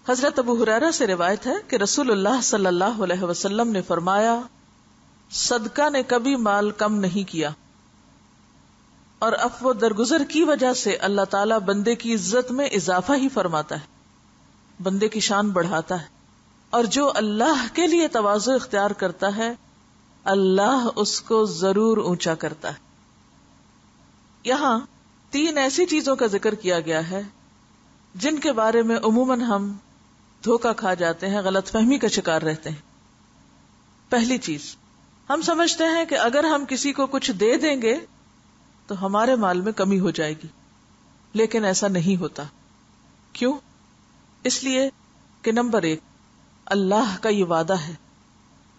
حضرت ابو ہریرہ سے روایت ہے کہ رسول اللہ صلی اللہ علیہ وسلم نے فرمایا، صدقہ نے کبھی مال کم نہیں کیا، اور عفو درگزر کی وجہ سے اللہ تعالیٰ بندے کی عزت میں اضافہ ہی فرماتا ہے، بندے کی شان بڑھاتا ہے، اور جو اللہ کے لیے تواضع اختیار کرتا ہے اللہ اس کو ضرور اونچا کرتا ہے۔ یہاں 3 ایسی چیزوں کا ذکر کیا گیا ہے جن کے بارے میں عموماً ہم دھوکہ کھا جاتے ہیں، غلط فہمی کا شکار رہتے ہیں۔ پہلی چیز، ہم سمجھتے ہیں کہ اگر ہم کسی کو کچھ دے دیں گے تو ہمارے مال میں کمی ہو جائے گی، لیکن ایسا نہیں ہوتا۔ کیوں؟ اس لیے کہ نمبر 1، اللہ کا یہ وعدہ ہے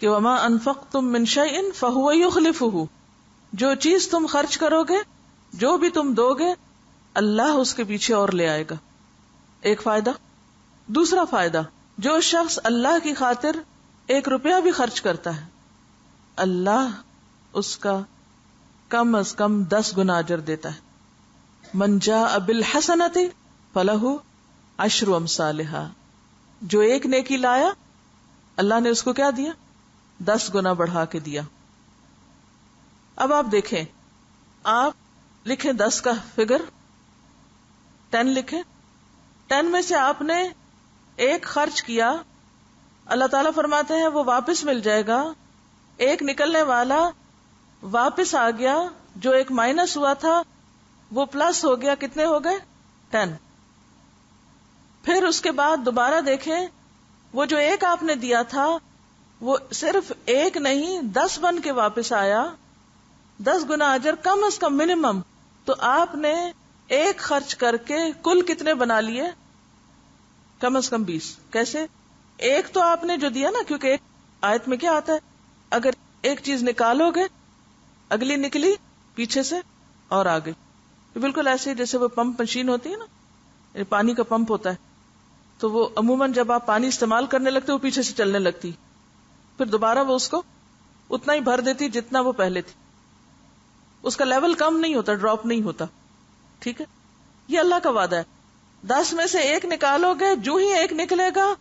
کہ وَمَا أَنفَقْتُم مِّن شَيْءٍ فَهُوَ يُخْلِفُهُ، جو چیز تم خرچ کرو گے، جو بھی تم دو گے، اللہ اس کے پیچھے اور لے آئے گا۔ ایک فائدہ۔ دوسرا فائدہ، جو شخص اللہ کی خاطر 1 روپیہ بھی خرچ کرتا ہے اللہ اس کا کم از کم 10 گنا اجر دیتا ہے۔ من جاء بالحسنۃ فلہ 10 امثالها، جو ایک نیکی لایا اللہ نے اس کو کیا دیا؟ 10 گنا بڑھا کے دیا۔ اب آپ دیکھیں، آپ لکھیں 10 کا فگر، 10 لکھیں، 10 میں سے آپ نے 1 خرچ کیا، اللہ تعالیٰ فرماتے ہیں وہ واپس مل جائے گا۔ 1 نکلنے والا واپس آ گیا، جو 1 مائنس ہوا تھا وہ پلس ہو گیا، کتنے ہو گئے؟ 10۔ پھر اس کے بعد دوبارہ دیکھیں، وہ جو 1 آپ نے دیا تھا وہ صرف 1 نہیں 10 بن کے واپس آیا، 10 گنا اجر کم از کم منیمم۔ تو آپ نے 1 خرچ کر کے کل کتنے بنا لیے؟ کم از کم 20۔ کیسے؟ 1 تو آپ نے جو دیا نا، کیونکہ ایک آیت میں کیا آتا ہے، اگر ایک چیز نکالو گے اگلی نکلی پیچھے سے اور آگے۔ بالکل ایسے جیسے وہ پمپ مشین ہوتی ہے نا، پانی کا پمپ ہوتا ہے، تو وہ عموماً جب آپ پانی استعمال کرنے لگتے وہ پیچھے سے چلنے لگتی، پھر دوبارہ وہ اس کو اتنا ہی بھر دیتی جتنا وہ پہلے تھی، اس کا لیول کم نہیں ہوتا، ڈراپ نہیں ہوتا۔ ٹھیک ہے، یہ اللہ کا وعدہ ہے۔ 10 میں سے 1 نکالو گے، جو ہی 1 نکلے گا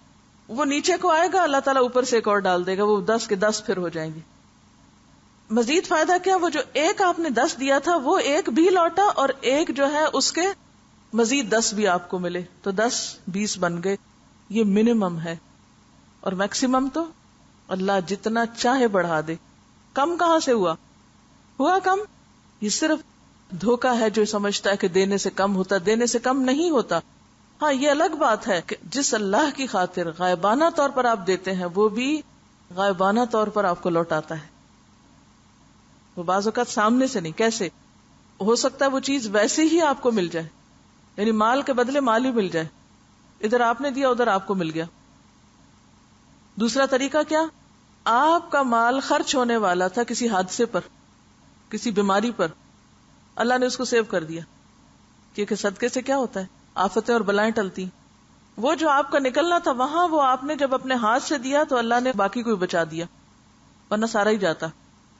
وہ نیچے کو آئے گا، اللہ تعالیٰ اوپر سے 1 اور ڈال دے گا، وہ 10 کے 10 پھر ہو جائیں گے۔ مزید فائدہ کیا، وہ جو 1 آپ نے 10 دیا تھا وہ 1 بھی لوٹا، اور 1 جو ہے اس کے مزید 10 بھی آپ کو ملے، تو 10 20 بن گئے۔ یہ منیمم ہے، اور میکسیمم تو اللہ جتنا چاہے بڑھا دے۔ کم کہاں سے ہوا کم؟ یہ صرف دھوکہ ہے جو سمجھتا ہے کہ دینے سے کم ہوتا، دینے سے کم نہیں ہوتا۔ ہاں یہ الگ بات ہے کہ جس اللہ کی خاطر غائبانہ طور پر آپ دیتے ہیں وہ بھی غائبانہ طور پر آپ کو لوٹاتا ہے۔ وہ بعض اوقات سامنے سے نہیں، کیسے ہو سکتا ہے وہ چیز ویسے ہی آپ کو مل جائے، یعنی مال کے بدلے مال ہی مل جائے، ادھر آپ نے دیا ادھر آپ کو مل گیا۔ دوسرا طریقہ کیا، آپ کا مال خرچ ہونے والا تھا کسی حادثے پر، کسی بیماری پر، اللہ نے اس کو سیو کر دیا، کیونکہ صدقے سے کیا ہوتا ہے، آفتیں اور بلائیں ٹلتی۔ وہ جو آپ کا نکلنا تھا وہاں وہ آپ نے جب اپنے ہاتھ سے دیا تو اللہ نے باقی کو بچا دیا، ورنہ سارا ہی جاتا۔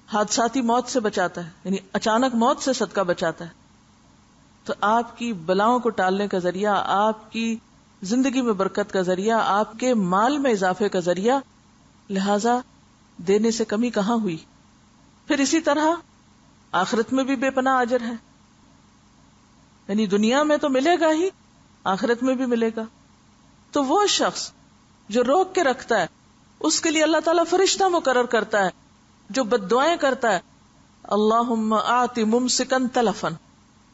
حادثاتی موت سے بچاتا ہے، یعنی اچانک موت سے صدقہ بچاتا ہے۔ تو آپ کی بلاؤں کو ٹالنے کا ذریعہ، آپ کی زندگی میں برکت کا ذریعہ، آپ کے مال میں اضافے کا ذریعہ، لہذا دینے سے کمی کہاں ہوئی۔ پھر اسی طرح آخرت میں بھی بے پناہ اجر ہے، یعنی دنیا میں تو ملے گا ہی، آخرت میں بھی ملے گا۔ تو وہ شخص جو روک کے رکھتا ہے اس کے لیے اللہ تعالیٰ فرشتہ مقرر کرتا ہے جو بد دعائیں کرتا ہے، اللہم آتی ممسکن تلفن،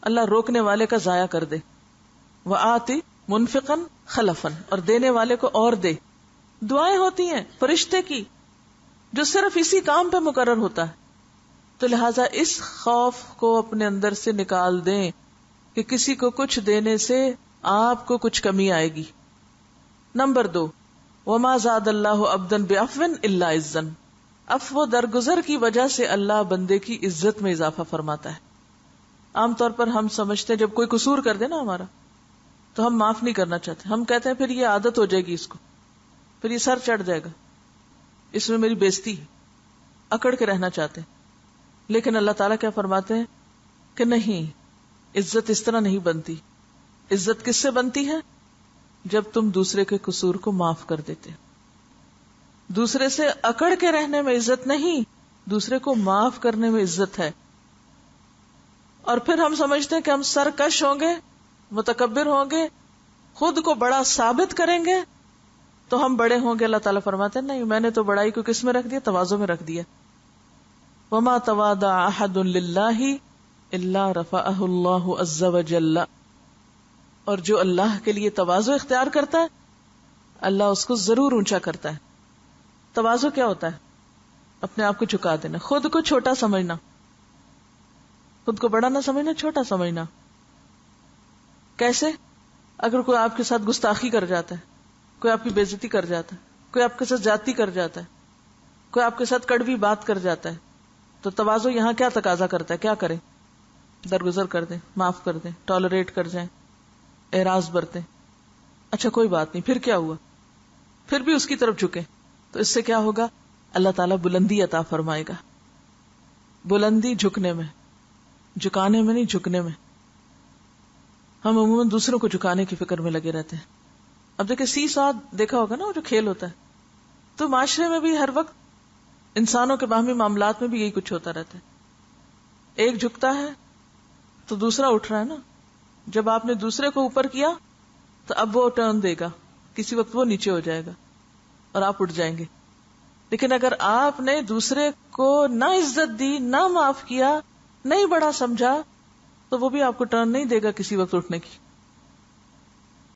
اللہ روکنے والے کا ضائع کر دے، وآتی منفقن خلفن، اور دینے والے کو اور دے۔ دعائیں ہوتی ہیں فرشتے کی جو صرف اسی کام پہ مقرر ہوتا ہے۔ تو لہٰذا اس خوف کو اپنے اندر سے نکال دیں کہ کسی کو کچھ دینے سے آپ کو کچھ کمی آئے گی۔ نمبر 2، وما زاد اللہ عبدا بعفو الا عزا، عفو درگزر کی وجہ سے اللہ بندے کی عزت میں اضافہ فرماتا ہے۔ عام طور پر ہم سمجھتے ہیں جب کوئی قصور کر دے نا ہمارا تو ہم معاف نہیں کرنا چاہتے، ہم کہتے ہیں پھر یہ عادت ہو جائے گی، اس کو پھر یہ سر چڑھ جائے گا، اس میں میری بےزتی ہے، اکڑ کے رہنا چاہتے ہیں۔ لیکن اللہ تعالیٰ کیا فرماتے ہیں کہ نہیں، عزت اس طرح نہیں بنتی۔ عزت کس سے بنتی ہے؟ جب تم دوسرے کے قصور کو معاف کر دیتے. دوسرے سے اکڑ کے رہنے میں عزت نہیں، دوسرے کو معاف کرنے میں عزت ہے. اور پھر ہم سمجھتے ہیں کہ ہم سرکش ہوں گے، متکبر ہوں گے، خود کو بڑا ثابت کریں گے تو ہم بڑے ہوں گے. اللہ تعالیٰ فرماتے ہیں نہیں، میں نے تو بڑائی کو کس میں رکھ دیا؟ تواضع میں رکھ دیا. وما تواضع احد للہ الا رفعہ اللہ عز وجل. اور جو اللہ کے لیے تواضع اختیار کرتا ہے اللہ اس کو ضرور اونچا کرتا ہے. تواضع کیا ہوتا ہے؟ اپنے آپ کو جھکا دینا، خود کو چھوٹا سمجھنا، خود کو بڑا نہ سمجھنا، چھوٹا سمجھنا. کیسے؟ اگر کوئی آپ کے ساتھ گستاخی کر جاتا ہے، کوئی آپ کی بے عزتی کر جاتا ہے، کوئی آپ کے ساتھ زیادتی کر جاتا ہے، کوئی آپ کے ساتھ کڑوی بات کر جاتا ہے، تو تواضع یہاں کیا تقاضا کرتا ہے؟ کیا کریں؟ درگزر کر دیں، معاف کر دیں، ٹالریٹ کر جائیں، اعراض برتیں. اچھا کوئی بات نہیں، پھر کیا ہوا؟ پھر بھی اس کی طرف جھکیں تو اس سے کیا ہوگا؟ اللہ تعالیٰ بلندی عطا فرمائے گا. بلندی جھکنے میں، جھکانے میں نہیں، جھکنے میں. ہم عموماً دوسروں کو جھکانے کی فکر میں لگے رہتے ہیں. اب دیکھیں سی ساتھ دیکھا ہوگا نا، وہ جو کھیل ہوتا ہے، تو معاشرے میں بھی ہر وقت انسانوں کے باہمی معاملات میں بھی یہی کچھ ہوتا رہتا ہے. ایک جھکتا ہے تو دوسرا اٹھ رہا ہے نا. جب آپ نے دوسرے کو اوپر کیا تو اب وہ ٹرن دے گا، کسی وقت وہ نیچے ہو جائے گا اور آپ اٹھ جائیں گے. لیکن اگر آپ نے دوسرے کو نہ عزت دی، نہ معاف کیا، نہیں بڑا سمجھا، تو وہ بھی آپ کو ٹرن نہیں دے گا کسی وقت اٹھنے کی.